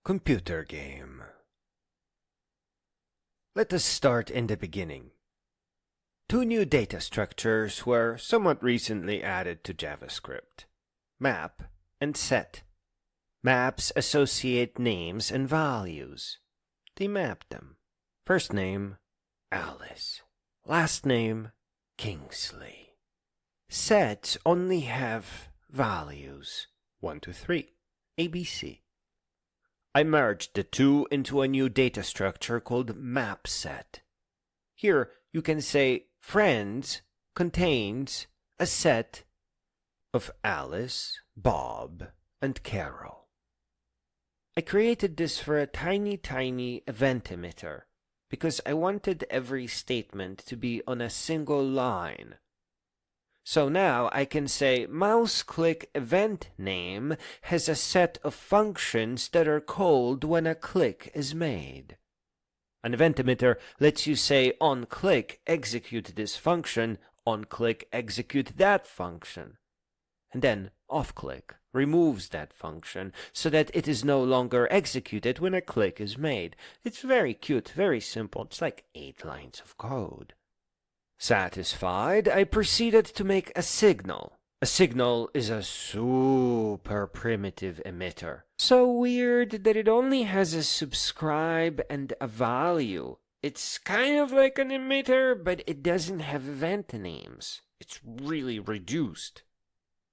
Computer game. Let us start in the beginning. Two new data structures were somewhat recently added to JavaScript: map and set. Maps associate names and values. They map them. First name, Alice. Last name, Kingsleigh. Sets only have values 1 to 3, ABC. I merged the two into a new data structure called MapSet. Here you can say friends contains a set of Alice, Bob, and Carol. I created this for a tiny event emitter because I wanted every statement to be on a single line. So now I can say mouseclick event name has a set of functions that are called when a click is made. An event emitter lets you say on click execute this function, on click execute that function. And then off click removes that function so that it is no longer executed when a click is made. It's very cute, very simple. It's like 8 lines of code. Satisfied, I proceeded to make a signal. A signal is a super primitive emitter. So weird that it only has a subscribe and a value. It's kind of like an emitter, but it doesn't have event names. It's really reduced.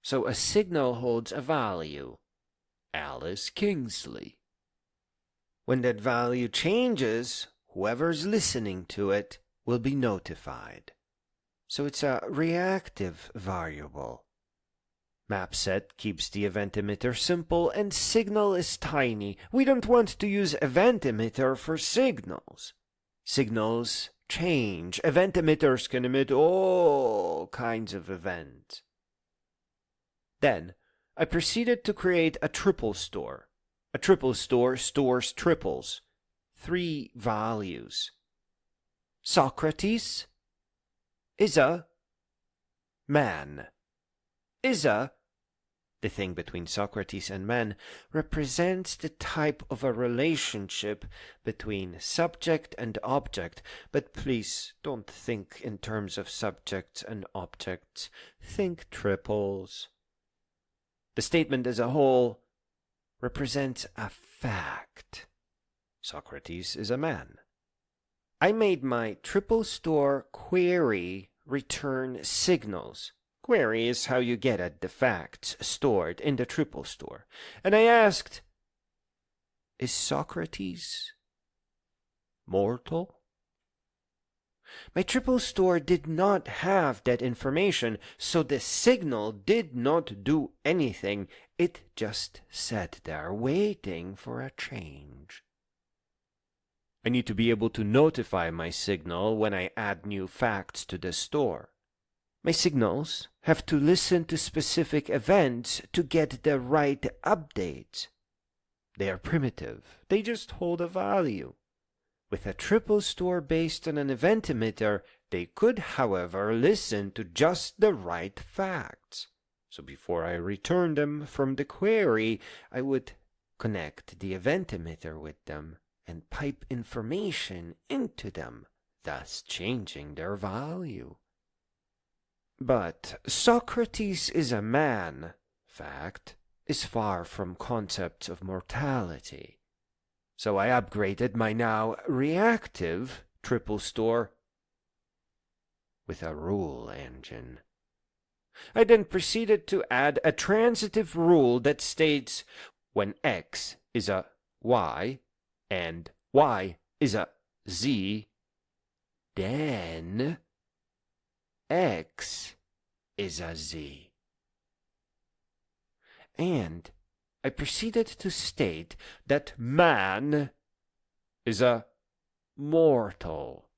So a signal holds a value, Alice Kingsleigh. When that value changes, whoever's listening to it will be notified. So it's a reactive variable. MapSet keeps the event emitter simple and signal is tiny. We don't want to use event emitter for signals. Signals change. Event emitters can emit all kinds of events. Then I proceeded to create a triple store. A triple store stores triples, 3 values. Socrates is a man. Is a, the thing between Socrates and man, represents the type of a relationship between subject and object. But please don't think in terms of subjects and objects. Think triples. The statement as a whole represents a fact. Socrates is a man. I made my triple store query return signals. Query is how you get at the facts stored in the triple store. And I asked, is Socrates mortal? My triple store did not have that information, so the signal did not do anything. It just sat there waiting for a change. I need to be able to notify my signal when I add new facts to the store. My signals have to listen to specific events to get the right updates. They are primitive. They just hold a value. With a triple store based on an event emitter, they could, however, listen to just the right facts. So before I return them from the query, I would connect the event emitter with them and pipe information into them, thus changing their value. But Socrates is a man fact is far from concepts of mortality. So I upgraded my now reactive triple store with a rule engine. I then proceeded to add a transitive rule that states when x is a y and y is a z, then x is a z. And I proceeded to state that man is a mortal.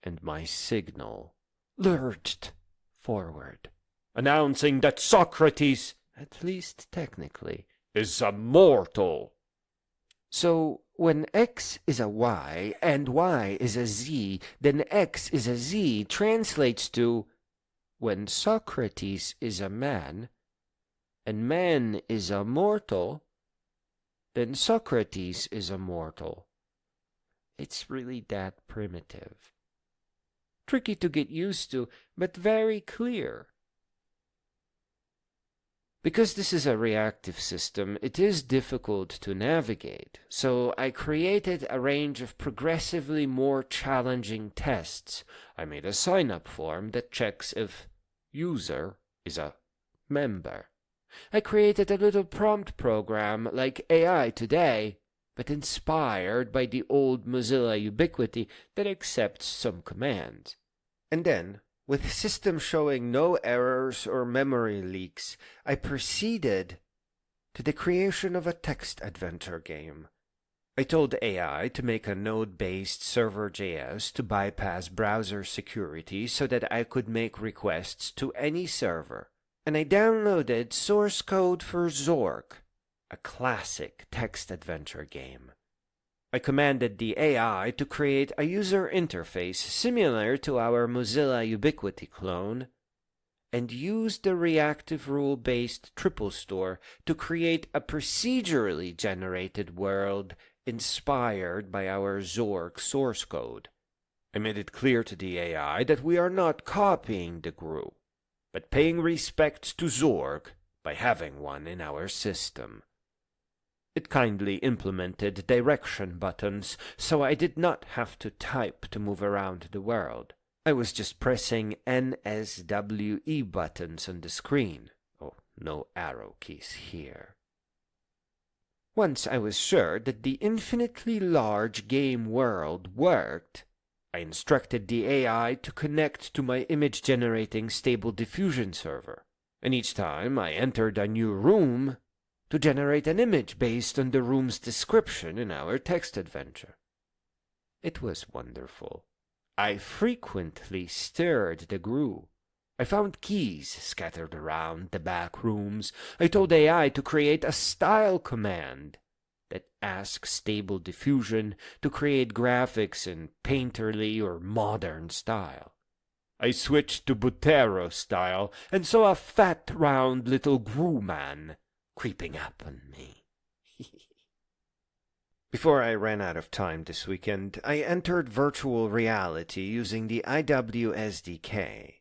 And my signal lurched forward, announcing that Socrates, at least technically, is a mortal. So when x is a y and y is a z, then x is a z translates to when Socrates is a man and man is a mortal, then Socrates is a mortal. It's really that primitive. Tricky to get used to, but very clear. Because this is a reactive system, it is difficult to navigate, so I created a range of progressively more challenging tests. I made a sign-up form that checks if user is a member. I created a little prompt program like AI today, but inspired by the old Mozilla Ubiquity that accepts some commands. And then, with system showing no errors or memory leaks, I proceeded to the creation of a text adventure game. I told AI to make a node-based server.js to bypass browser security so that I could make requests to any server. And I downloaded source code for Zork, a classic text adventure game. I commanded the AI to create a user interface similar to our Mozilla Ubiquity clone, and used the reactive rule-based triple store to create a procedurally generated world inspired by our Zork source code. I made it clear to the AI that we are not copying the GRU, but paying respect to Zork by having one in our system. It kindly implemented direction buttons, so I did not have to type to move around the world. I was just pressing NSWE buttons on the screen. Oh, no arrow keys here. Once I was sure that the infinitely large game world worked, I instructed the AI to connect to my image-generating Stable Diffusion server, and each time I entered a new room, to generate an image based on the room's description in our text adventure. It was wonderful. I frequently stirred the GRU. I found keys scattered around the back rooms. I told AI to create a style command that asks Stable Diffusion to create graphics in painterly or modern style. I switched to Botero style and saw a fat, round little GRU man creeping up on me. Before I ran out of time this weekend, I entered virtual reality using the IW SDK.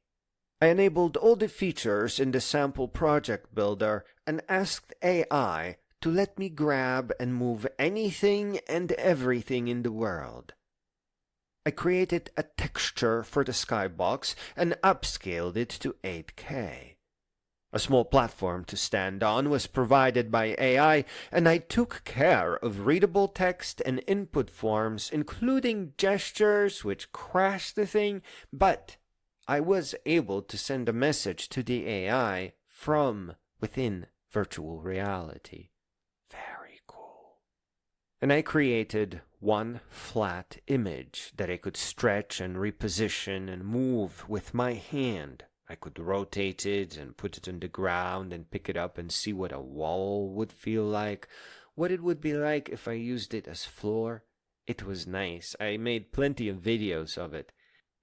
I enabled all the features in the sample project builder and asked AI to let me grab and move anything and everything in the world. I created a texture for the skybox and upscaled it to 8K. A small platform to stand on was provided by AI, and I took care of readable text and input forms, including gestures which crashed the thing, but I was able to send a message to the AI from within virtual reality. Very cool. And I created one flat image that I could stretch and reposition and move with my hand. I could rotate it and put it on the ground and pick it up and see what a wall would feel like, what it would be like if I used it as floor. It was nice. I made plenty of videos of it.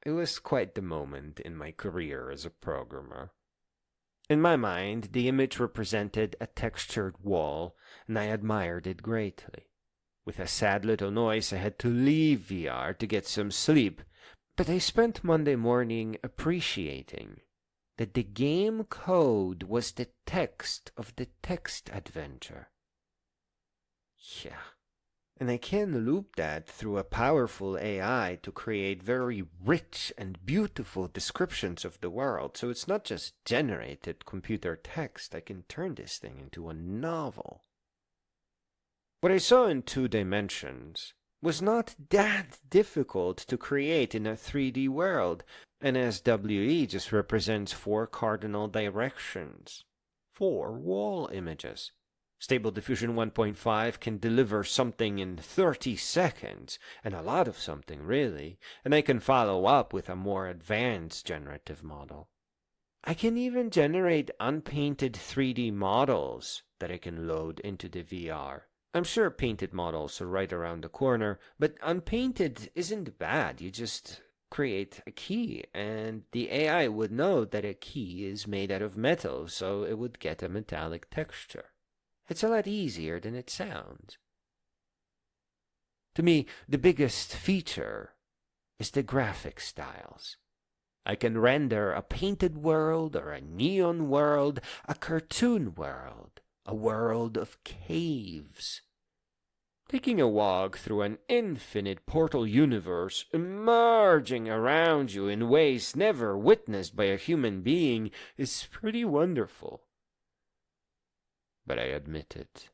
It was quite the moment in my career as a programmer. In my mind, the image represented a textured wall, and I admired it greatly. With a sad little noise, I had to leave VR to get some sleep, but I spent Monday morning appreciating that the game code was the text of the text adventure. Yeah. And I can loop that through a powerful AI to create very rich and beautiful descriptions of the world. So it's not just generated computer text. I can turn this thing into a novel. What I saw in 2 dimensions was not that difficult to create in a 3D world. NSWE just represents 4 cardinal directions, 4 wall images. Stable Diffusion 1.5 can deliver something in 30 seconds, and a lot of something really, and I can follow up with a more advanced generative model. I can even generate unpainted 3D models that I can load into the VR. I'm sure painted models are right around the corner, but unpainted isn't bad. You just create a key, and the AI would know that a key is made out of metal, so it would get a metallic texture. It's a lot easier than it sounds. To me, the biggest feature is the graphic styles. I can render a painted world or a neon world, a cartoon world, a world of caves. Taking a walk through an infinite portal universe, emerging around you in ways never witnessed by a human being, is pretty wonderful. But I admit it,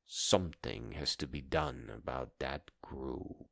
something has to be done about that group.